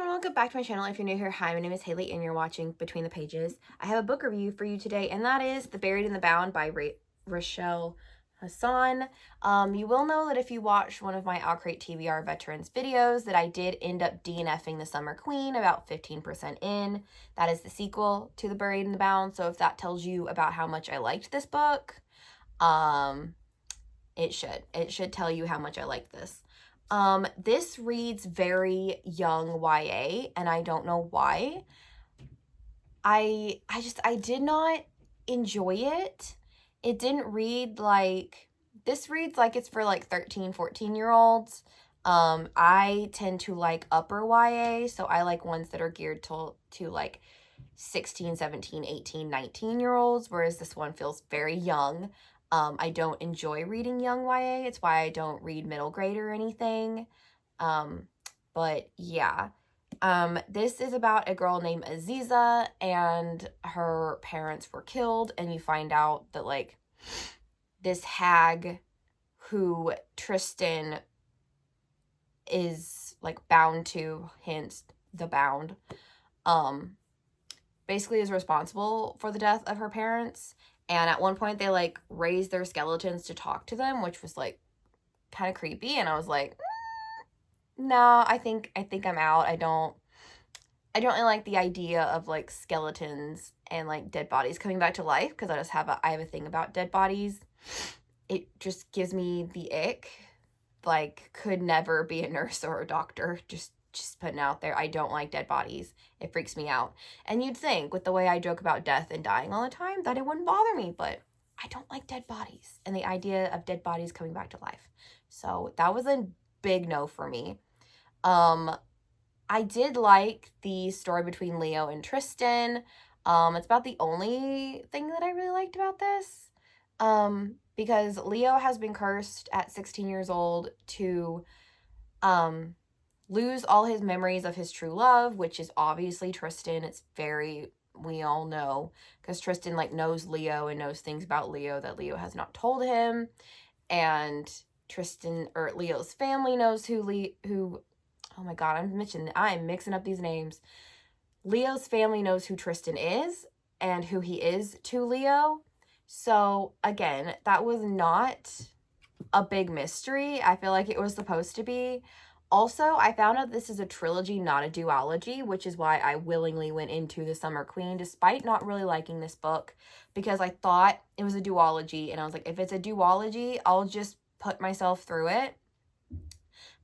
everyone, welcome back to my channel. If you're new here, hi, my name is Haley and you're watching Between the Pages. I have a book review for you today, and that is The Buried and the Bound by Rochelle Hassan. You will know that if you watched one of my I'll Create TBR Veterans videos that I did end up DNFing The Summer Queen about 15% in. That is the sequel to The Buried and the Bound, so if that tells you about how much I liked this book, it should tell you how much I liked this. This reads very young YA, and I don't know why. I did not enjoy it. It didn't read like, this reads like it's for like 13, 14-year-olds. I tend to like upper YA, so I like ones that are geared to like 16, 17, 18, 19-year-olds, whereas this one feels very young. I don't enjoy reading young YA. It's why I don't read middle grade or anything. But yeah. This is about a girl named Aziza, and her parents were killed, and you find out that, like, this hag who Tristan is, like, bound to, hence the bound, basically is responsible for the death of her parents. And at one point they like raised their skeletons to talk to them, which was like kind of creepy, and I was like, no, I think I'm out. I don't really like the idea of like skeletons and like dead bodies coming back to life, because I have a thing about dead bodies. It just gives me the ick. Like, could never be a nurse or a doctor. Just putting out there, I don't like dead bodies. It freaks me out. And you'd think, with the way I joke about death and dying all the time, that it wouldn't bother me, but I don't like dead bodies and the idea of dead bodies coming back to life. So that was a big no for me. I did like the story between Leo and Tristan. It's about the only thing that I really liked about this. Because Leo has been cursed at 16 years old to lose all his memories of his true love, which is obviously Tristan. It's very, we all know, because Tristan like knows Leo and knows things about Leo that Leo has not told him, and Leo's family knows oh my god, I'm mixing up these names. Leo's family knows who Tristan is and who he is to Leo. So again, that was not a big mystery. I feel like it was supposed to be. Also, I found out this is a trilogy, not a duology, which is why I willingly went into The Summer Queen, despite not really liking this book, because I thought it was a duology, and I was like, if it's a duology, I'll just put myself through it.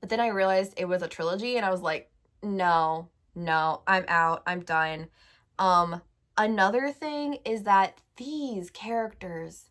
But then I realized it was a trilogy, and I was like, no, I'm out. I'm done. Another thing is that these characters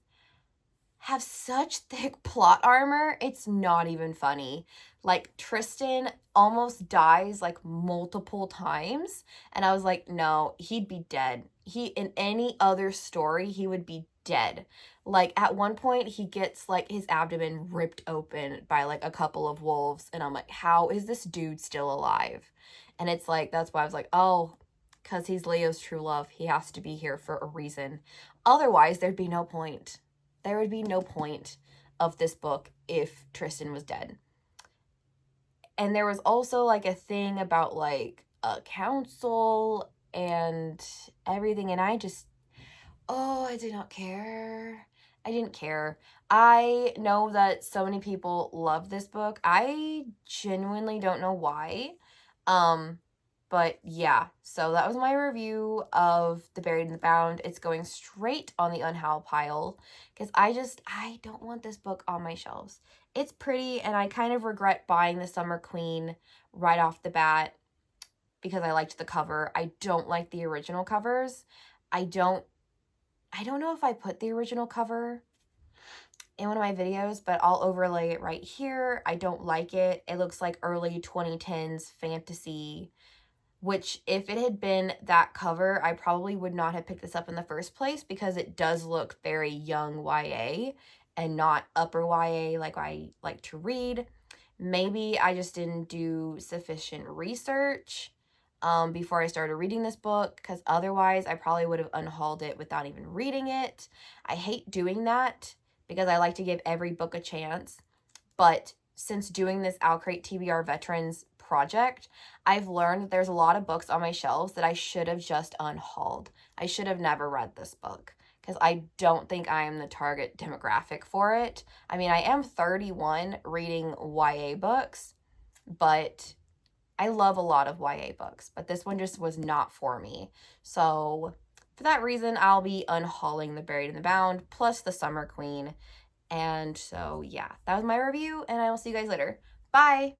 have such thick plot armor, it's not even funny. Like, Tristan almost dies like multiple times, and I was like, no, he'd be dead. In any other story, he would be dead. Like, at one point, he gets like his abdomen ripped open by like a couple of wolves, and I'm like, how is this dude still alive? And it's like, that's why I was like, oh, because he's Leo's true love, he has to be here for a reason. Otherwise, there'd be no point. There would be no point of this book if Tristan was dead. And there was also like a thing about like a council and everything, and I did not care. I didn't care. I know that so many people love this book. I genuinely don't know why. But yeah, so that was my review of The Buried and the Bound. It's going straight on the unhal pile, because I don't want this book on my shelves. It's pretty, and I kind of regret buying The Summer Queen right off the bat because I liked the cover. I don't like the original covers. I don't know if I put the original cover in one of my videos, but I'll overlay it right here. I don't like it. It looks like early 2010s fantasy, which if it had been that cover, I probably would not have picked this up in the first place, because it does look very young YA and not upper YA like I like to read. Maybe I just didn't do sufficient research before I started reading this book, because otherwise I probably would have unhauled it without even reading it. I hate doing that because I like to give every book a chance, but since doing this I'll Create TBR Veterans project, I've learned that there's a lot of books on my shelves that I should have just unhauled. I should have never read this book because I don't think I am the target demographic for it. I mean, I am 31 reading YA books, but I love a lot of YA books, but this one just was not for me. So for that reason, I'll be unhauling The Buried and the Bound plus The Summer Queen. And so, yeah, that was my review, and I will see you guys later. Bye!